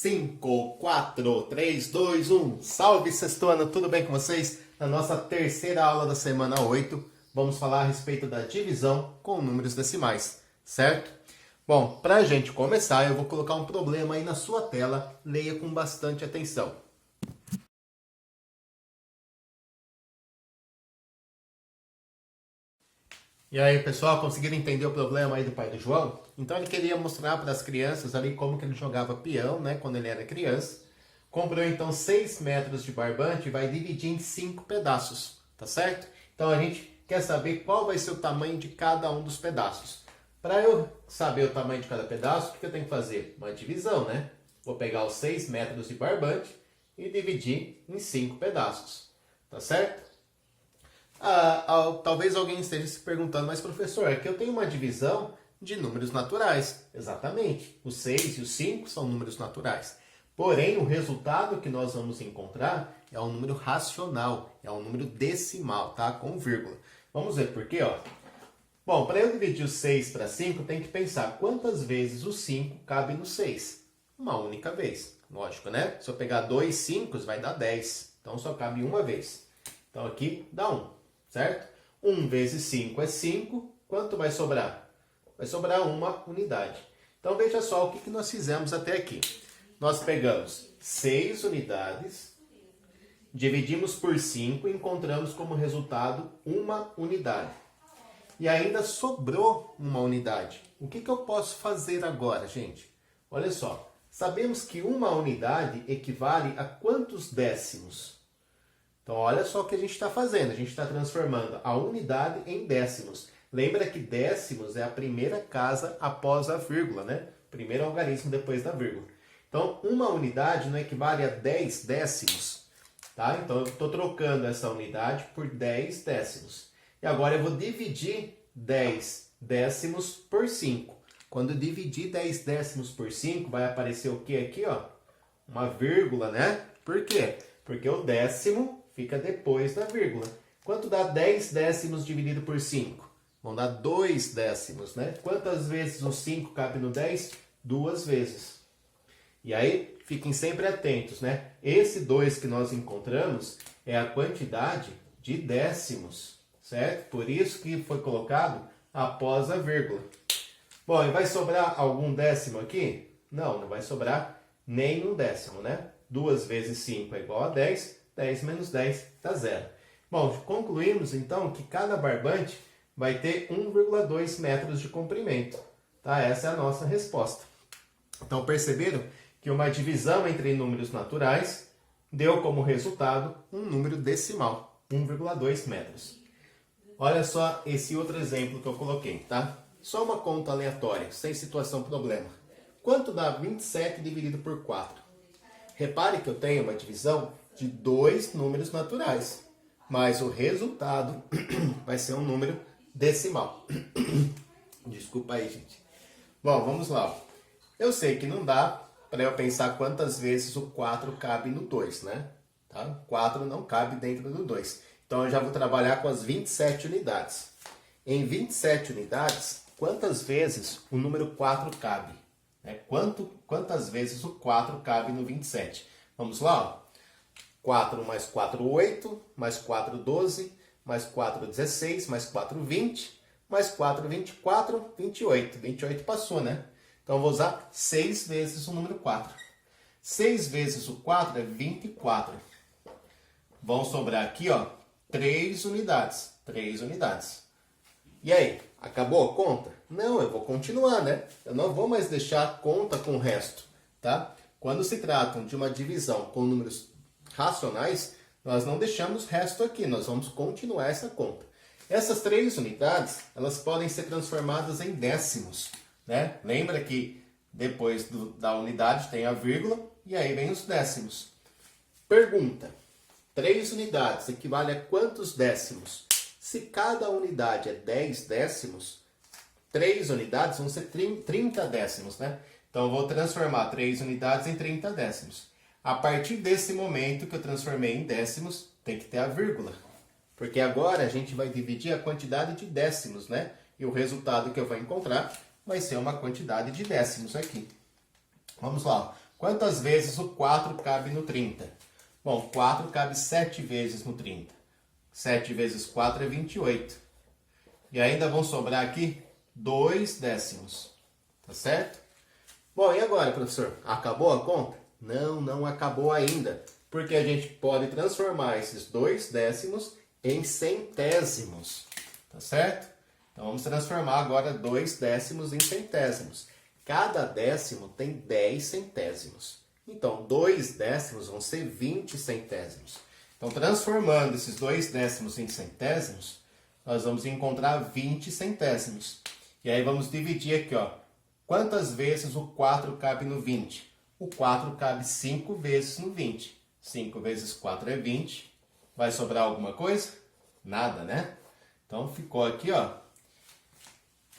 5, 4, 3, 2, 1. Salve sexto ano, tudo bem com vocês? Na nossa terceira aula da semana 8, vamos falar a respeito da divisão com números decimais, certo? Bom, para a gente começar, eu vou colocar um problema aí na sua tela, leia com bastante atenção. E aí, pessoal, conseguiram entender o problema aí do pai do João? Então ele queria mostrar para as crianças ali como que ele jogava peão, né, quando ele era criança. Comprou então 6 metros de barbante e vai dividir em 5 pedaços, tá certo? Então a gente quer saber qual vai ser o tamanho de cada um dos pedaços. Para eu saber o tamanho de cada pedaço, o que eu tenho que fazer? Uma divisão, né? Vou pegar os 6 metros de barbante e dividir em 5 pedaços, tá certo? Talvez alguém esteja se perguntando, mas professor, aqui eu tenho uma divisão de números naturais. Exatamente, os 6 e os 5 são números naturais. Porém, o resultado que nós vamos encontrar é um número racional, é um número decimal, tá? Com vírgula. Vamos ver por quê, ó. Bom, para eu dividir o 6 para 5, tem que pensar quantas vezes o 5 cabe no 6. Uma única vez, lógico, né? Se eu pegar 2 5, vai dar 10. Então, só cabe uma vez. Então, aqui dá 1. Certo? 1 vezes 5 é 5. Quanto vai sobrar? Vai sobrar uma unidade. Então, veja só o que nós fizemos até aqui. Nós pegamos 6 unidades, dividimos por 5 e encontramos como resultado uma unidade. E ainda sobrou uma unidade. O que eu posso fazer agora, gente? Olha só. Sabemos que uma unidade equivale a quantos décimos? Então, olha só o que a gente está fazendo. A gente está transformando a unidade em décimos. Lembra que décimos é a primeira casa após a vírgula, né? Primeiro algarismo depois da vírgula. Então, uma unidade não equivale a 10 décimos. Tá? Então, eu estou trocando essa unidade por 10 décimos. E agora eu vou dividir 10 décimos por 5. Quando eu dividir 10 décimos por 5, vai aparecer o que aqui, ó? Uma vírgula, né? Por quê? Porque o décimo fica depois da vírgula. Quanto dá 10 décimos dividido por 5? Vão dar 2 décimos, né? Quantas vezes o 5 cabe no 10? 2 vezes. E aí, fiquem sempre atentos, né? Esse 2 que nós encontramos é a quantidade de décimos, certo? Por isso que foi colocado após a vírgula. Bom, e vai sobrar algum décimo aqui? Não, não vai sobrar nenhum décimo, né? 2 vezes 5 é igual a 10. 10 menos 10 dá 0. Bom, concluímos então que cada barbante vai ter 1,2 metros de comprimento. Tá? Essa é a nossa resposta. Então, perceberam que uma divisão entre números naturais deu como resultado um número decimal, 1,2 metros. Olha só esse outro exemplo que eu coloquei, tá? Só uma conta aleatória, sem situação problema. Quanto dá 27 dividido por 4? Repare que eu tenho uma divisão de 2 números naturais, mas o resultado vai ser um número decimal. Desculpa aí, gente. Bom, vamos lá. Eu sei que não dá para eu pensar quantas vezes o 4 cabe no 2, né? Tá? 4 não cabe dentro do 2. Então, eu já vou trabalhar com as 27 unidades. Em 27 unidades, quantas vezes o número 4 cabe? Quantas vezes o 4 cabe no 27? Vamos lá, ó. 4 mais 4, 8, mais 4, 12, mais 4, 16, mais 4, 20, mais 4, 24, 28. 28 passou, né? Então, eu vou usar 6 vezes o número 4. 6 vezes o 4 é 24. Vão sobrar aqui, ó, 3 unidades. 3 unidades. E aí, acabou a conta? Não, eu vou continuar, né? Eu não vou mais deixar a conta com o resto, tá? Quando se tratam de uma divisão com números racionais, nós não deixamos resto aqui, nós vamos continuar essa conta. Essas 3 unidades, elas podem ser transformadas em décimos, né? Lembra que depois da unidade tem a vírgula e aí vem os décimos. Pergunta: 3 unidades equivale a quantos décimos? Se cada unidade é 10 décimos, 3 unidades vão ser 30 décimos, né? Então, eu vou transformar 3 unidades em 30 décimos. A partir desse momento que eu transformei em décimos, tem que ter a vírgula. Porque agora a gente vai dividir a quantidade de décimos, né? E o resultado que eu vou encontrar vai ser uma quantidade de décimos aqui. Vamos lá. Quantas vezes o 4 cabe no 30? Bom, 4 cabe 7 vezes no 30. 7 vezes 4 é 28. E ainda vão sobrar aqui 2 décimos. Tá certo? Bom, e agora, professor? Acabou a conta? Não, não acabou ainda. Porque a gente pode transformar esses 2 décimos em centésimos. Tá certo? Então vamos transformar agora 2 décimos em centésimos. Cada décimo tem 10 centésimos. Então, 2 décimos vão ser 20 centésimos. Então, transformando esses 2 décimos em centésimos, nós vamos encontrar 20 centésimos. E aí vamos dividir aqui, ó. Quantas vezes o 4 cabe no 20? O 4 cabe 5 vezes no 20. 5 vezes 4 é 20. Vai sobrar alguma coisa? Nada, né? Então, ficou aqui, ó,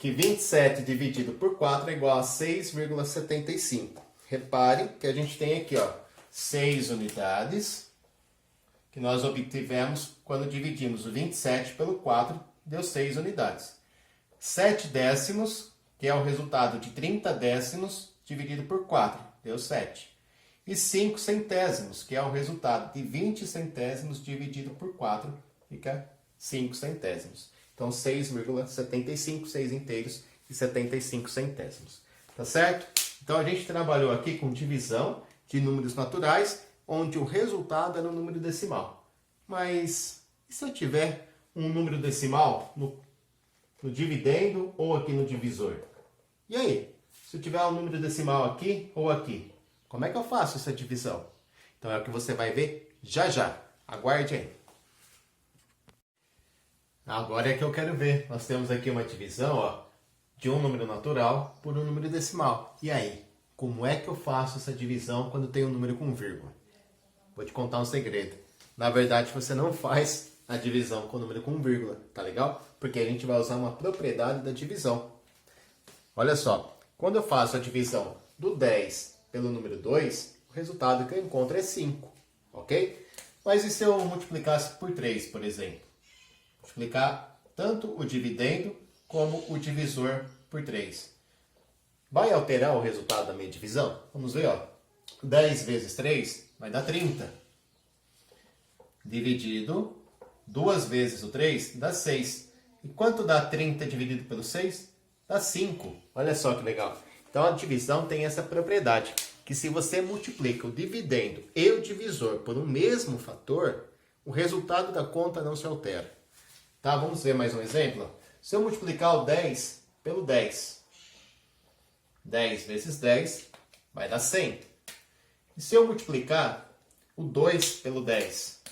que 27 dividido por 4 é igual a 6,75. Repare que a gente tem aqui, ó, 6 unidades, que nós obtivemos quando dividimos o 27 pelo 4, deu 6 unidades. 7 décimos, que é o resultado de 30 décimos, dividido por 4, deu 7. E 5 centésimos, que é o resultado de 20 centésimos dividido por 4, fica 5 centésimos. Então, 6,75, 6 inteiros e 75 centésimos. Tá certo? Então, a gente trabalhou aqui com divisão de números naturais, onde o resultado é no número decimal. Mas, e se eu tiver um número decimal no dividendo ou aqui no divisor? E aí? Se eu tiver um número decimal aqui ou aqui, como é que eu faço essa divisão? Então, é o que você vai ver já já. Aguarde aí. Agora é que eu quero ver. Nós temos aqui uma divisão, ó, de um número natural por um número decimal. E aí? Como é que eu faço essa divisão quando tem um número com vírgula? Vou te contar um segredo. Na verdade, você não faz a divisão com o número com vírgula, tá legal? Porque a gente vai usar uma propriedade da divisão. Olha só, quando eu faço a divisão do 10 pelo número 2, o resultado que eu encontro é 5, ok? Mas e se eu multiplicasse por 3, por exemplo? Multiplicar tanto o dividendo como o divisor por 3. Vai alterar o resultado da minha divisão? Vamos ver, ó. 10 vezes 3 vai dar 30. Dividido 2 vezes o 3 dá 6. E quanto dá 30 dividido pelo 6? Dá 5. Olha só que legal. Então a divisão tem essa propriedade, que se você multiplica o dividendo e o divisor por um mesmo fator, o resultado da conta não se altera. Tá, vamos ver mais um exemplo. Se eu multiplicar o 10 pelo 10, 10 vezes 10 vai dar 100. E se eu multiplicar o 2 pelo 10,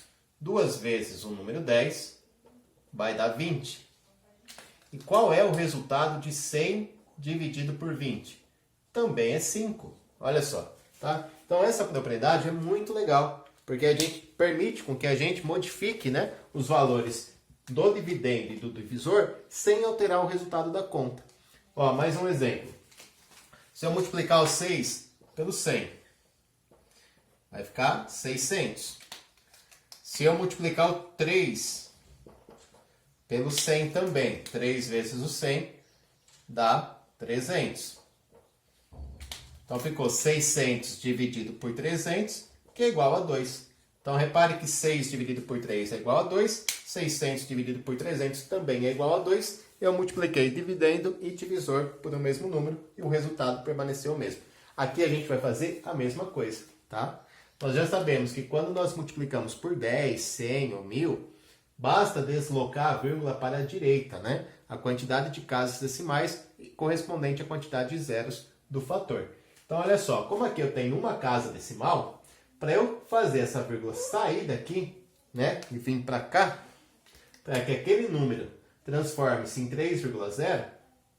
2 vezes o número 10, vai dar 20. E qual é o resultado de 100 dividido por 20? Também é 5. Olha só, tá? Então essa propriedade é muito legal, porque a gente permite com que a gente modifique, né, os valores do dividendo e do divisor sem alterar o resultado da conta. Ó, mais um exemplo. Se eu multiplicar o 6 pelo 100, vai ficar 600. Se eu multiplicar o 3 pelo 100 também, 3 vezes o 100 dá 300. Então ficou 600 dividido por 300, que é igual a 2. Então repare que 6 dividido por 3 é igual a 2, 600 dividido por 300 também é igual a 2. Eu multipliquei dividendo e divisor por o mesmo número e o resultado permaneceu o mesmo. Aqui a gente vai fazer a mesma coisa, tá? Nós já sabemos que quando nós multiplicamos por 10, 100 ou 1000, basta deslocar a vírgula para a direita, né? A quantidade de casas decimais correspondente à quantidade de zeros do fator. Então, olha só, como aqui eu tenho uma casa decimal, para eu fazer essa vírgula sair daqui, né, e vir para cá, para que aquele número transforme-se em 3,0,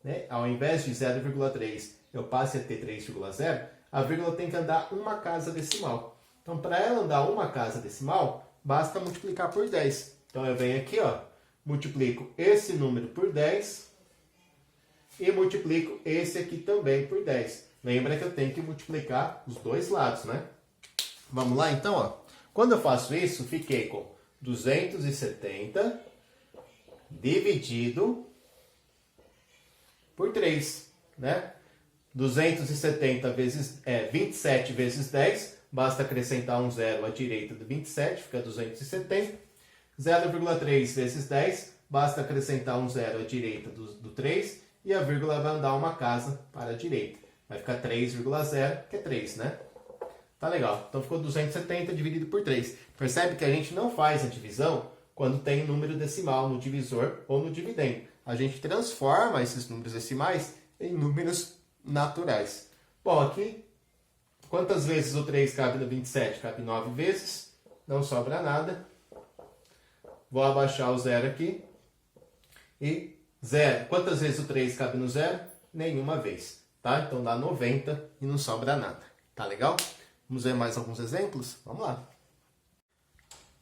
né, ao invés de 0,3 eu passe a ter 3,0, a vírgula tem que andar uma casa decimal. Então, para ela andar uma casa decimal, basta multiplicar por 10. Então, eu venho aqui, ó, multiplico esse número por 10 e multiplico esse aqui também por 10. Lembra que eu tenho que multiplicar os dois lados, né? Vamos lá, então, ó. Quando eu faço isso, fiquei com 270 dividido por 3, né? 270 vezes, 27 vezes 10, basta acrescentar um zero à direita do 27, fica 270. 0,3 vezes 10, basta acrescentar um zero à direita do 3 e a vírgula vai andar uma casa para a direita. Vai ficar 3,0, que é 3, né? Tá legal. Então ficou 270 dividido por 3. Percebe que a gente não faz a divisão quando tem número decimal no divisor ou no dividendo. A gente transforma esses números decimais em números naturais. Bom, aqui, quantas vezes o 3 cabe no 27? Cabe 9 vezes. Não sobra nada. Vou abaixar o zero aqui. E zero. Quantas vezes o 3 cabe no zero? Nenhuma vez. Tá? Então dá 90 e não sobra nada. Tá legal? Vamos ver mais alguns exemplos? Vamos lá.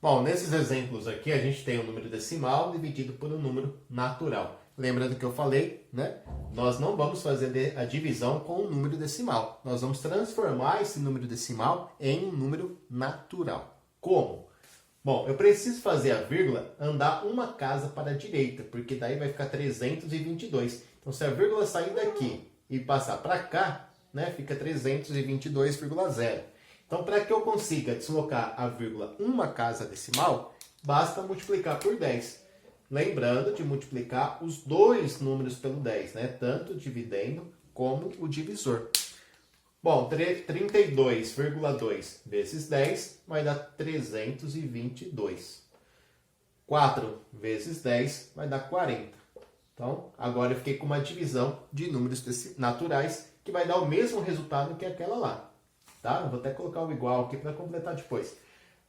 Bom, nesses exemplos aqui a gente tem um número decimal dividido por um número natural. Lembra do que eu falei, né? Nós não vamos fazer a divisão com um número decimal. Nós vamos transformar esse número decimal em um número natural. Como? Bom, eu preciso fazer a vírgula andar uma casa para a direita, porque daí vai ficar 322. Então, se a vírgula sair daqui e passar para cá, né, fica 322,0. Então, para que eu consiga deslocar a vírgula uma casa decimal, basta multiplicar por 10. Lembrando de multiplicar os dois números pelo 10, né? Tanto o dividendo como o divisor. Bom, 32,2 vezes 10 vai dar 322. 4 vezes 10 vai dar 40. Então, agora eu fiquei com uma divisão de números naturais que vai dar o mesmo resultado que aquela lá. Tá? Eu vou até colocar o igual aqui para completar depois.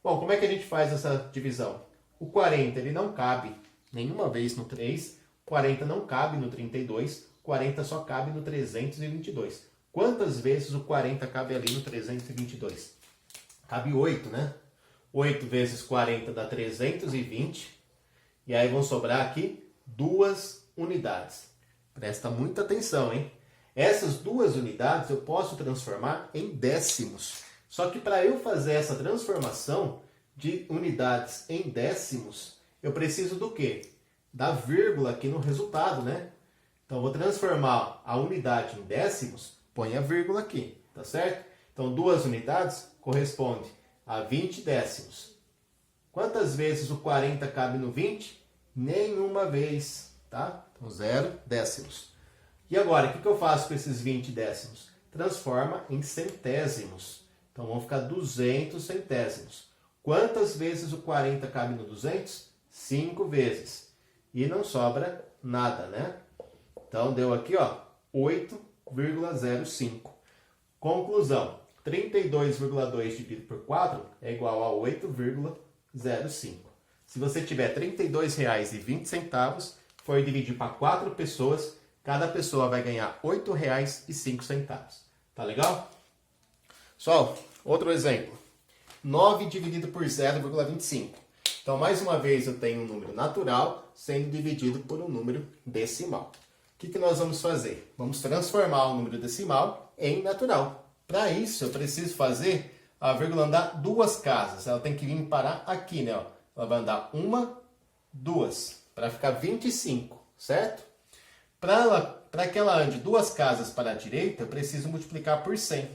Bom, como é que a gente faz essa divisão? O 40 ele não cabe nenhuma vez no 3, 40 não cabe no 32, 40 só cabe no 322. Quantas vezes o 40 cabe ali no 322? Cabe 8, né? 8 vezes 40 dá 320. E aí vão sobrar aqui 2 unidades. Presta muita atenção, hein? Essas 2 unidades eu posso transformar em décimos. Só que para eu fazer essa transformação de unidades em décimos, eu preciso do quê? Da vírgula aqui no resultado, né? Então, eu vou transformar a unidade em décimos, põe a vírgula aqui, tá certo? Então, 2 unidades corresponde a 20 décimos. Quantas vezes o 40 cabe no 20? Nenhuma vez, tá? Então, 0 décimos. E agora, o que eu faço com esses 20 décimos? Transforma em centésimos. Então, vão ficar 200 centésimos. Quantas vezes o 40 cabe no 200? 5 vezes. E não sobra nada, né? Então, deu aqui, ó, 8,05. Conclusão, 32,2 dividido por 4 é igual a 8,05. Se você tiver R$ 32,20, for dividir para 4 pessoas, cada pessoa vai ganhar R$ 8,05. Tá legal? Pessoal, outro exemplo. 9 dividido por 0,25. Então, mais uma vez, eu tenho um número natural sendo dividido por um número decimal. O que nós vamos fazer? Vamos transformar o número decimal em natural. Para isso, eu preciso fazer a vírgula andar 2 casas. Ela tem que vir parar aqui, né? Ela vai andar 1, 2, para ficar 25, certo? Para que ela ande 2 casas para a direita, eu preciso multiplicar por 100.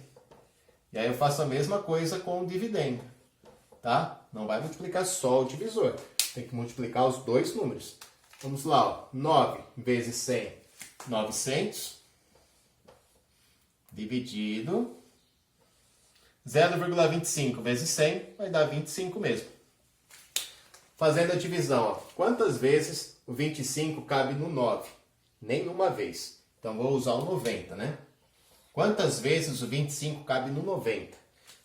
E aí eu faço a mesma coisa com o dividendo, tá? Não vai multiplicar só o divisor, tem que multiplicar os dois números. Vamos lá, ó. 9 vezes 100, 900, dividido 0,25 vezes 100 vai dar 25 mesmo. Fazendo a divisão, ó. Quantas vezes o 25 cabe no 9? Nenhuma vez. Então, vou usar o 90, né? Quantas vezes o 25 cabe no 90?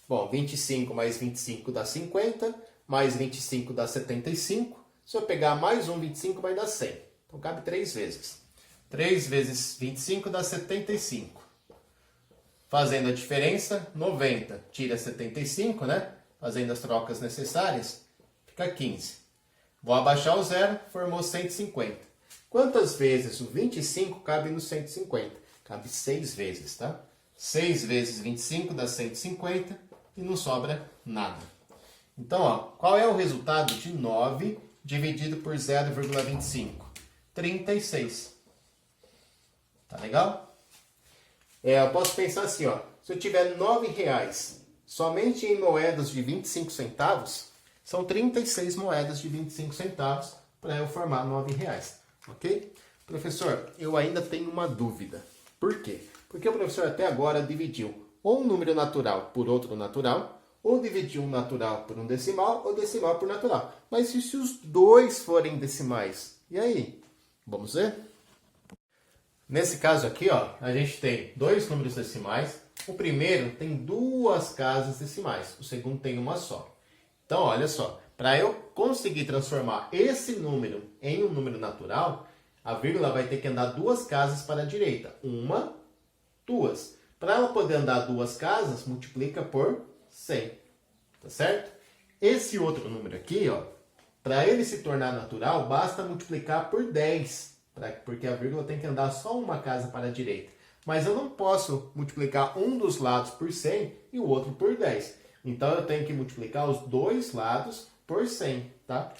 Bom, 25 mais 25 dá 50, mais 25 dá 75. Se eu pegar mais um 25 vai dar 100. Então, cabe 3 vezes. 3 vezes 25 dá 75. Fazendo a diferença, 90 tira 75, né? Fazendo as trocas necessárias, fica 15. Vou abaixar o zero, formou 150. Quantas vezes o 25 cabe no 150? Cabe 6 vezes, tá? 6 vezes 25 dá 150 e não sobra nada. Então, ó, qual é o resultado de 9 dividido por 0,25? 36. Tá legal? Eu posso pensar assim, ó, se eu tiver R$ 9 somente em moedas de 25 centavos, são 36 moedas de 25 centavos para eu formar R$ 9, ok? Professor, eu ainda tenho uma dúvida. Por quê? Porque o professor até agora dividiu ou um número natural por outro natural, ou dividiu um natural por um decimal, ou decimal por natural. Mas e se os dois forem decimais? E aí? Vamos ver? Nesse caso aqui, ó, a gente tem dois números decimais. O primeiro tem duas casas decimais, o segundo tem uma só. Então, olha só, para eu conseguir transformar esse número em um número natural, a vírgula vai ter que andar duas casas para a direita. Uma, duas. Para ela poder andar duas casas, multiplica por 100. Tá certo? Esse outro número aqui, ó, para ele se tornar natural, basta multiplicar por 10. Porque a vírgula tem que andar só uma casa para a direita. Mas eu não posso multiplicar um dos lados por 100 e o outro por 10. Então eu tenho que multiplicar os dois lados por 100, tá?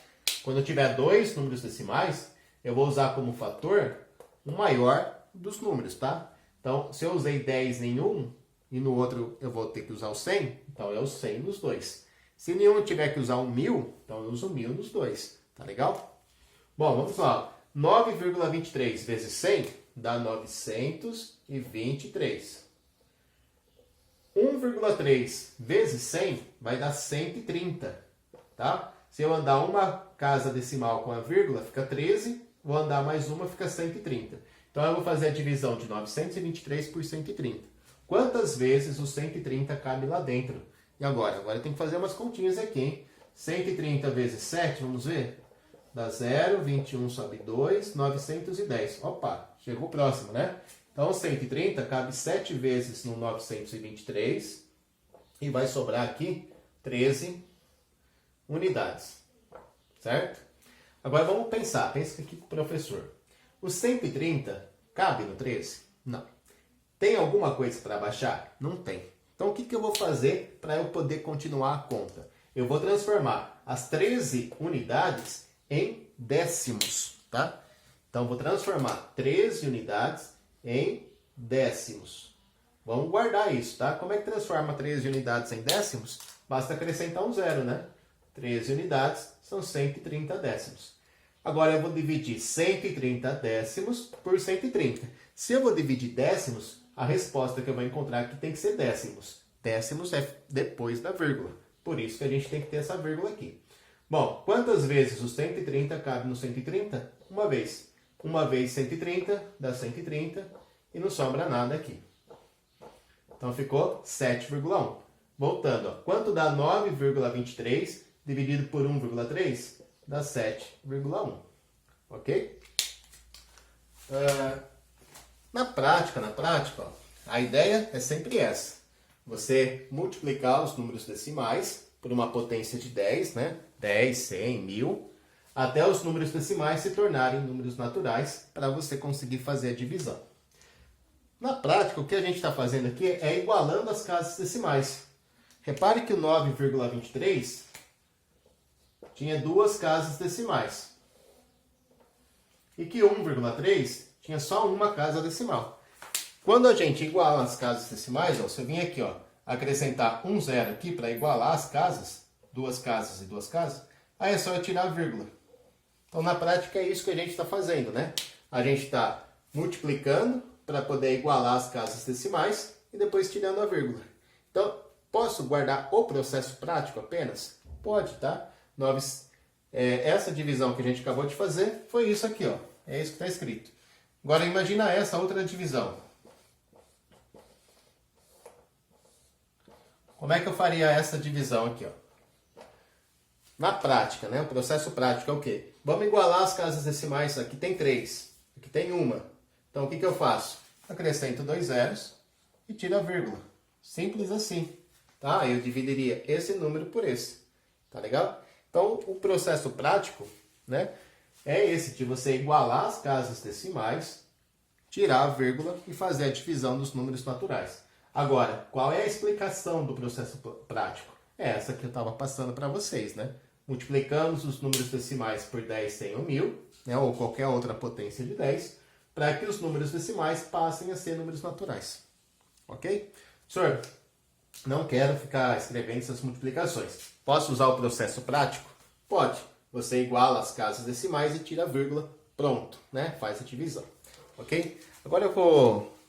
Quando eu tiver dois números decimais, eu vou usar como fator o maior dos números, tá? Então, se eu usei 10 em um e no outro eu vou ter que usar o 100, então é o 100 nos dois. Se nenhum eu tiver que usar o 1000, então eu uso o 1000 nos dois, tá legal? Bom, vamos lá. 9,23 vezes 100 dá 923. 1,3 vezes 100 vai dar 130, tá? Se eu andar uma casa decimal com a vírgula, fica 13. Vou andar mais uma, fica 130. Então, eu vou fazer a divisão de 923 por 130. Quantas vezes o 130 cabe lá dentro? E agora? Agora eu tenho que fazer umas continhas aqui, hein? 130 vezes 7, vamos ver? Dá 0, 21 sobe 2, 910. Opa, chegou próximo, né? Então, 130 cabe 7 vezes no 923 e vai sobrar aqui 13 unidades, certo? Agora vamos pensar, pensa aqui com o professor. O 130 cabe no 13? Não. Tem alguma coisa para baixar? Não tem. Então, o que eu vou fazer para eu poder continuar a conta? Eu vou transformar as 13 unidades em décimos, tá? Então, vou transformar 13 unidades em décimos. Vamos guardar isso, tá? Como é que transforma 13 unidades em décimos? Basta acrescentar um zero, né? 13 unidades são 130 décimos. Agora eu vou dividir 130 décimos por 130. Se eu vou dividir décimos, a resposta que eu vou encontrar aqui tem que ser décimos. Décimos é depois da vírgula. Por isso que a gente tem que ter essa vírgula aqui. Bom, quantas vezes o 130 cabe no 130? Uma vez. Uma vez 130 dá 130 e não sobra nada aqui. Então ficou 7,1. Voltando, ó. Quanto dá 9,23 dividido por 1,3? Dá 7,1. Ok? Na prática, ó, a ideia é sempre essa. Você multiplicar os números decimais por uma potência de 10, né? 10, 100, 1000, até os números decimais se tornarem números naturais para você conseguir fazer a divisão. Na prática, o que a gente está fazendo aqui é igualando as casas decimais. Repare que o 9,23 tinha duas casas decimais. E que 1,3 tinha só uma casa decimal. Quando a gente iguala as casas decimais, ó, se eu vim aqui, ó, acrescentar um zero aqui para igualar as casas, duas casas e duas casas, aí é só eu tirar a vírgula. Então, na prática, é isso que a gente está fazendo, né? A gente está multiplicando para poder igualar as casas decimais e depois tirando a vírgula. Então, posso guardar o processo prático apenas? Pode, tá? Essa divisão que a gente acabou de fazer foi isso aqui, ó. É isso que está escrito. Agora, imagina essa outra divisão. Como é que eu faria essa divisão aqui, ó? Na prática, né? O processo prático é o quê? Vamos igualar as casas decimais. Aqui tem 3, aqui tem uma. Então, o que eu faço? Acrescento 2 zeros e tiro a vírgula. Simples assim, tá? Eu dividiria esse número por esse, tá legal? Então, o processo prático, né, é esse de você igualar as casas decimais, tirar a vírgula e fazer a divisão dos números naturais. Agora, qual é a explicação do processo prático? É essa que eu estava passando para vocês, né? Multiplicamos os números decimais por 10, 100 ou 1000, né, ou qualquer outra potência de 10, para que os números decimais passem a ser números naturais. Ok? Senhor, não quero ficar escrevendo essas multiplicações. Posso usar o processo prático? Pode. Você iguala as casas decimais e tira a vírgula. Pronto, né? Faz a divisão. Ok? Agora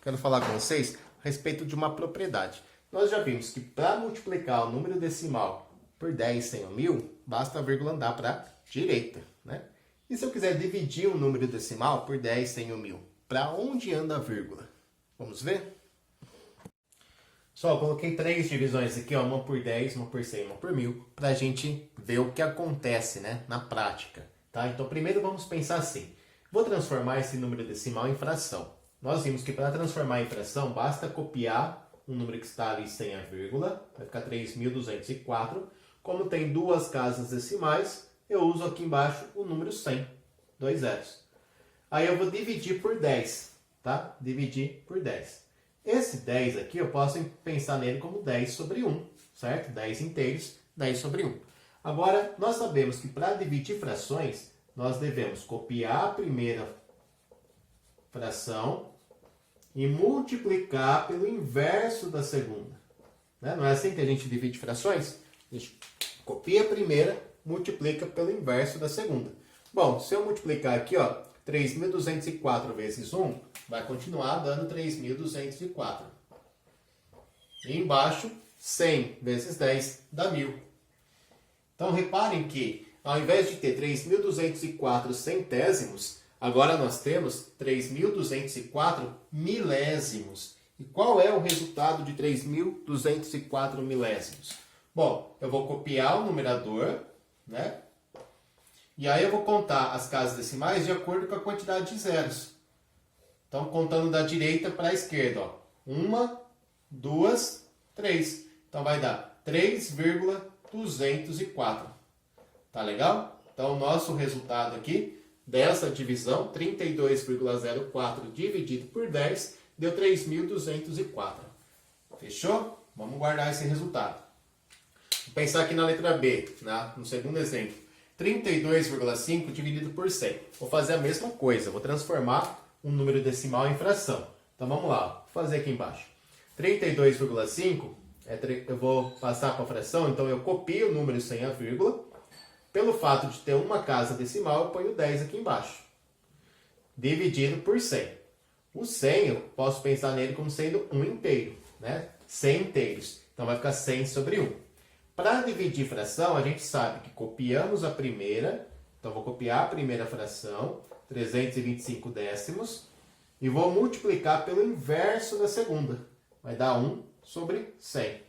quero falar com vocês a respeito de uma propriedade. Nós já vimos que para multiplicar o número decimal por 10 sem o 1000, basta a vírgula andar para a direita, né? E se eu quiser dividir um número decimal por 10 sem o 1000, para onde anda a vírgula? Vamos ver? Só, coloquei 3 divisões aqui, ó, uma por 10, uma por 100, uma por 1000, para a gente ver o que acontece, né, na prática. Tá? Então, primeiro vamos pensar assim. Vou transformar esse número decimal em fração. Nós vimos que para transformar em fração, basta copiar um número que está ali sem a vírgula, vai ficar 3.204. Como tem duas casas decimais, eu uso aqui embaixo o número 100, 2 zeros. Aí eu vou dividir por 10, tá? Dividir por 10. Esse 10 aqui, eu posso pensar nele como 10 sobre 1, certo? 10 inteiros, 10 sobre 1. Agora, nós sabemos que para dividir frações, nós devemos copiar a primeira fração e multiplicar pelo inverso da segunda. Né? Não é assim que a gente divide frações? A gente copia a primeira, multiplica pelo inverso da segunda. Bom, se eu multiplicar aqui, ó, 3.204 vezes 1, vai continuar dando 3.204. E embaixo, 100 vezes 10 dá 1000. Então, reparem que, ao invés de ter 3.204 centésimos, agora nós temos 3.204 milésimos. E qual é o resultado de 3.204 milésimos? Bom, eu vou copiar o numerador, né? E aí eu vou contar as casas decimais de acordo com a quantidade de zeros. Então, contando da direita para a esquerda, ó. 1, 2, 3. Então, vai dar 3,204. Tá legal? Então, o nosso resultado aqui dessa divisão, 32,04 dividido por 10, deu 3.204. Fechou? Vamos guardar esse resultado. Vou pensar aqui na letra B, né? No segundo exemplo. 32,5 dividido por 100. Vou fazer a mesma coisa, vou transformar um número decimal em fração. Então vamos lá, vou fazer aqui embaixo. 32,5, eu vou passar para a fração, então eu copio o número sem a vírgula. Pelo fato de ter uma casa decimal, eu ponho 10 aqui embaixo. Dividido por 100. O 100, eu posso pensar nele como sendo um inteiro, né? 100 inteiros. Então vai ficar 100 sobre 1. Para dividir fração, a gente sabe que copiamos a primeira. Então, vou copiar a primeira fração, 325 décimos, e vou multiplicar pelo inverso da segunda. Vai dar 1 sobre 100.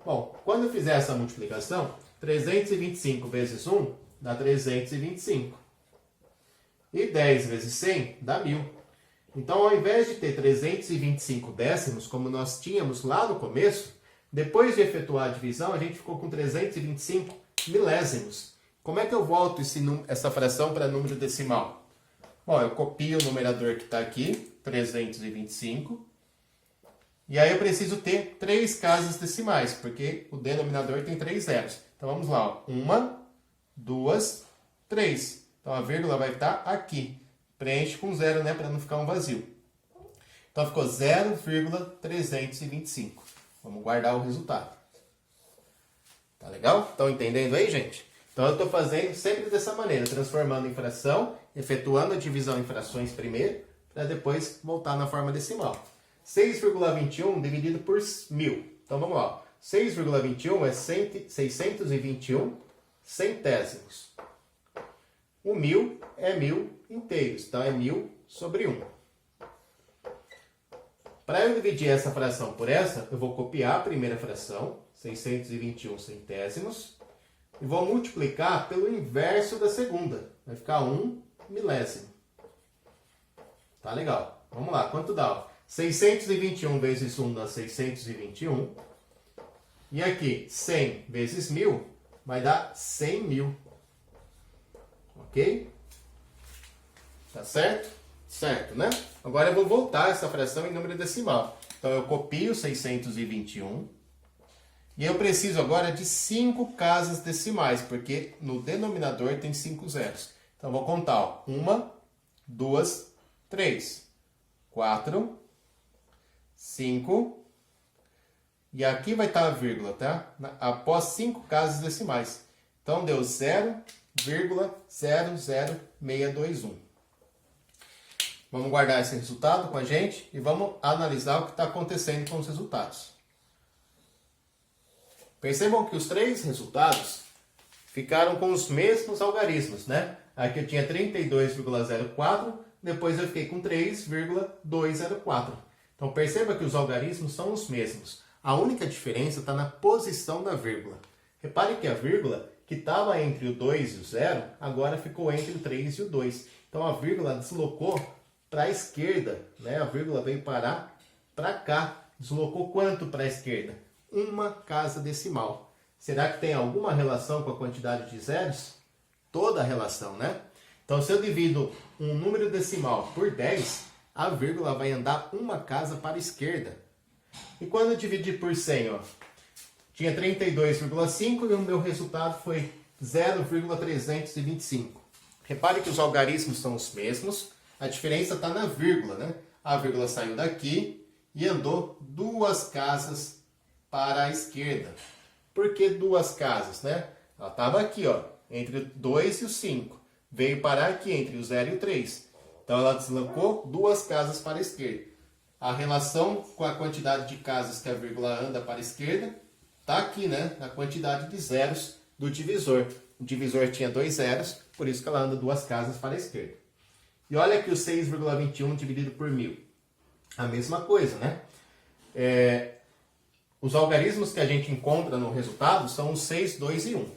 Bom, quando eu fizer essa multiplicação, 325 vezes 1 dá 325. E 10 vezes 100 dá 1000. Então, ao invés de ter 325 décimos, como nós tínhamos lá no começo, depois de efetuar a divisão, a gente ficou com 325 milésimos. Como é que eu volto essa fração para número decimal? Bom, eu copio o numerador que está aqui, 325. E aí eu preciso ter 3 casas decimais, porque o denominador tem 3 zeros. Então vamos lá, 1, 2, 3. Então a vírgula vai estar aqui. Preenche com 0, né, para não ficar um vazio. Então ficou 0,325. Vamos guardar o resultado. Tá legal? Estão entendendo aí, gente? Então eu estou fazendo sempre dessa maneira, transformando em fração, efetuando a divisão em frações primeiro, para depois voltar na forma decimal. 6,21 dividido por 1000. Então vamos lá. 6,21 é 621 centésimos. O 1000 é 1000 inteiros, então é 1000 sobre 1. Para eu dividir essa fração por essa, eu vou copiar a primeira fração, 621 centésimos, e vou multiplicar pelo inverso da segunda. Vai ficar 1 milésimo. Tá legal. Vamos lá, quanto dá? 621 vezes 1 dá 621. E aqui, 100 vezes 1000 vai dar 100.000. Ok? Tá certo? Certo, né? Agora eu vou voltar essa fração em número decimal. Então eu copio 621. E eu preciso agora de 5 casas decimais, porque no denominador tem 5 zeros. Então eu vou contar, ó. 1, 2, 3, 4, 5. E aqui vai estar a vírgula, tá? Após 5 casas decimais. Então, deu 0,00621. Vamos guardar esse resultado com a gente e vamos analisar o que está acontecendo com os resultados. Percebam que os três resultados ficaram com os mesmos algarismos, né? Aqui eu tinha 32,04, depois eu fiquei com 3,204. Então perceba que os algarismos são os mesmos. A única diferença está na posição da vírgula. Repare que a vírgula, que estava entre o 2 e o 0, agora ficou entre o 3 e o 2. Então a vírgula deslocou para a esquerda, né? A vírgula veio parar para cá. Deslocou quanto para a esquerda? Uma casa decimal. Será que tem alguma relação com a quantidade de zeros? Toda a relação, né? Então, se eu divido um número decimal por 10, a vírgula vai andar uma casa para a esquerda. E quando eu dividir por 100, ó, tinha 32,5 e o meu resultado foi 0,325. Repare que os algarismos são os mesmos, a diferença está na vírgula, né? A vírgula saiu daqui e andou duas casas para a esquerda. Por que duas casas, né? Ela estava aqui, ó, entre o 2 e o 5. Veio parar aqui entre o 0 e o 3. Então ela deslocou duas casas para a esquerda. A relação com a quantidade de casas que a vírgula anda para a esquerda está aqui, né? Na quantidade de zeros do divisor. O divisor tinha 2 zeros, por isso que ela anda duas casas para a esquerda. E olha aqui o 6,21 dividido por 1000. A mesma coisa, né? Os algarismos que a gente encontra no resultado são os 6, 2 e 1.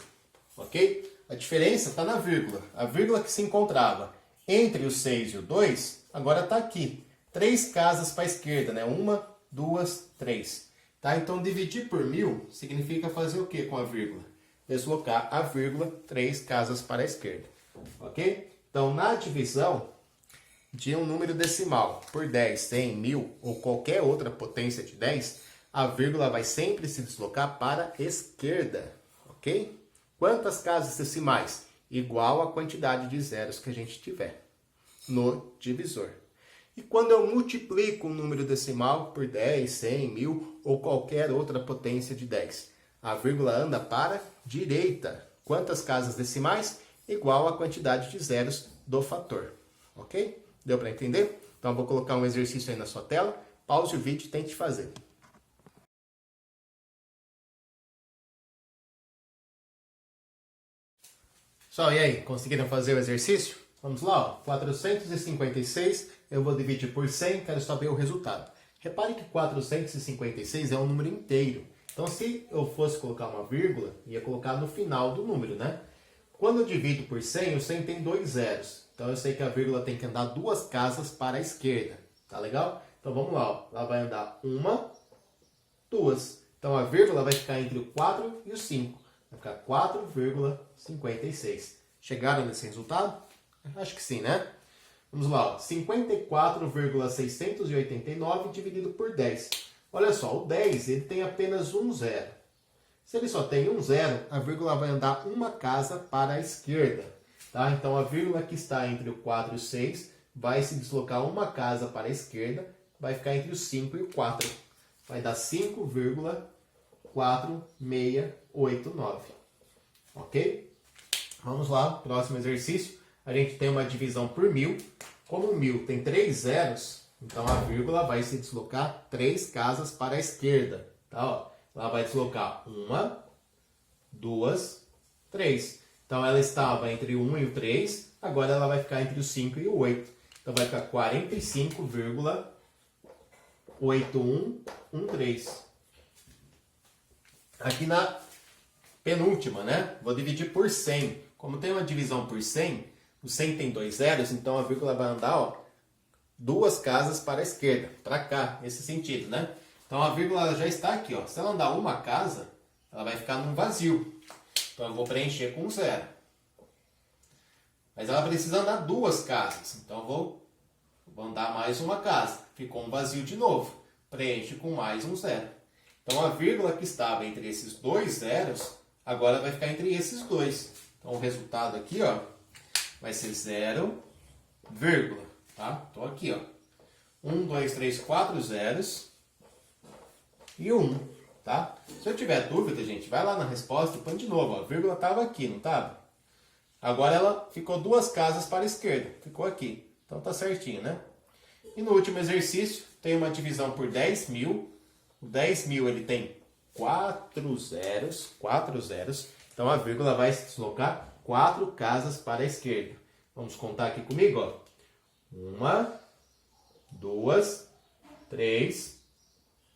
Ok? A diferença está na vírgula. A vírgula que se encontrava entre o 6 e o 2, agora está aqui. 3 casas para a esquerda, né? 1, 2, 3. Tá? Então, dividir por 1000 significa fazer o que com a vírgula? Deslocar a vírgula 3 casas para a esquerda. Ok? Então, na divisão de um número decimal por 10, 100, 1000 ou qualquer outra potência de 10, a vírgula vai sempre se deslocar para a esquerda. Ok? Quantas casas decimais? Igual à quantidade de zeros que a gente tiver no divisor. E quando eu multiplico um número decimal por 10, 100, 1000 ou qualquer outra potência de 10, a vírgula anda para a direita. Quantas casas decimais? Igual à quantidade de zeros do fator. Ok? Deu para entender? Então eu vou colocar um exercício aí na sua tela. Pause o vídeo e tente fazer. Pessoal, e aí? Conseguiram fazer o exercício? Vamos lá, ó. 456 eu vou dividir por 100, quero saber o resultado. Repare que 456 é um número inteiro. Então, se eu fosse colocar uma vírgula, ia colocar no final do número, né? Quando eu divido por 100, o 100 tem 2 zeros. Então, eu sei que a vírgula tem que andar duas casas para a esquerda. Tá legal? Então, vamos lá, ó. Ela vai andar 1, 2. Então, a vírgula vai ficar entre o 4 e o 5. Vai ficar 4,56. Chegaram nesse resultado? Acho que sim, né? Vamos lá, 54,689 dividido por 10. Olha só, o 10 ele tem apenas um zero. Se ele só tem um zero, a vírgula vai andar uma casa para a esquerda. Tá? Então a vírgula que está entre o 4 e o 6 vai se deslocar uma casa para a esquerda, vai ficar entre o 5 e o 4. Vai dar 5,4689. Ok? Vamos lá, próximo exercício. A gente tem uma divisão por 1000. Como 1000 tem 3 zeros, então a vírgula vai se deslocar 3 casas para a esquerda. Tá? Ó, ela vai deslocar 1, 2, 3. Então ela estava entre o 1 e o 3, agora ela vai ficar entre o 5 e o 8. Então vai ficar 45,8113. Aqui na penúltima, né? Vou dividir por 100. Como tem uma divisão por 100, o 100 tem 2 zeros, então a vírgula vai andar, ó, duas casas para a esquerda, para cá, nesse sentido, né? Então a vírgula já está aqui, ó. Se ela andar uma casa, ela vai ficar num vazio. Então eu vou preencher com 0. Mas ela precisa andar duas casas, então eu vou andar mais uma casa. Ficou um vazio de novo. Preenche com mais um 0. Então a vírgula que estava entre esses dois zeros, agora vai ficar entre esses dois. Então o resultado aqui, ó, vai ser 0, vírgula, tá? Então aqui, ó, 1, 2, 3, 4 zeros, e 1, tá? Se eu tiver dúvida, gente, vai lá na resposta e põe de novo, ó, a vírgula estava aqui, não estava? Agora ela ficou 2 casas para a esquerda, ficou aqui, então tá certinho, né? E no último exercício, tem uma divisão por 10.000, o 10.000 ele tem 4 zeros, então a vírgula vai se deslocar 4 casas para a esquerda. Vamos contar aqui comigo, ó. 1, 2, 3,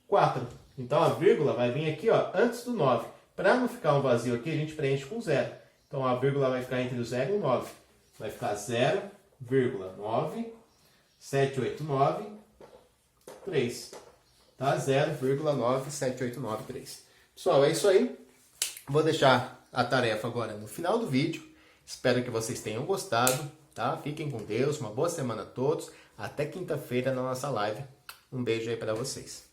4. Então a vírgula vai vir aqui, ó, antes do 9. Para não ficar um vazio aqui, a gente preenche com 0. Então a vírgula vai ficar entre o 0 e o 9. Vai ficar 0,9789,3. Tá? 0,97893. Pessoal, é isso aí. Vou deixar a tarefa agora no final do vídeo. Espero que vocês tenham gostado. Tá? Fiquem com Deus. Uma boa semana a todos. Até quinta-feira na nossa live. Um beijo aí para vocês.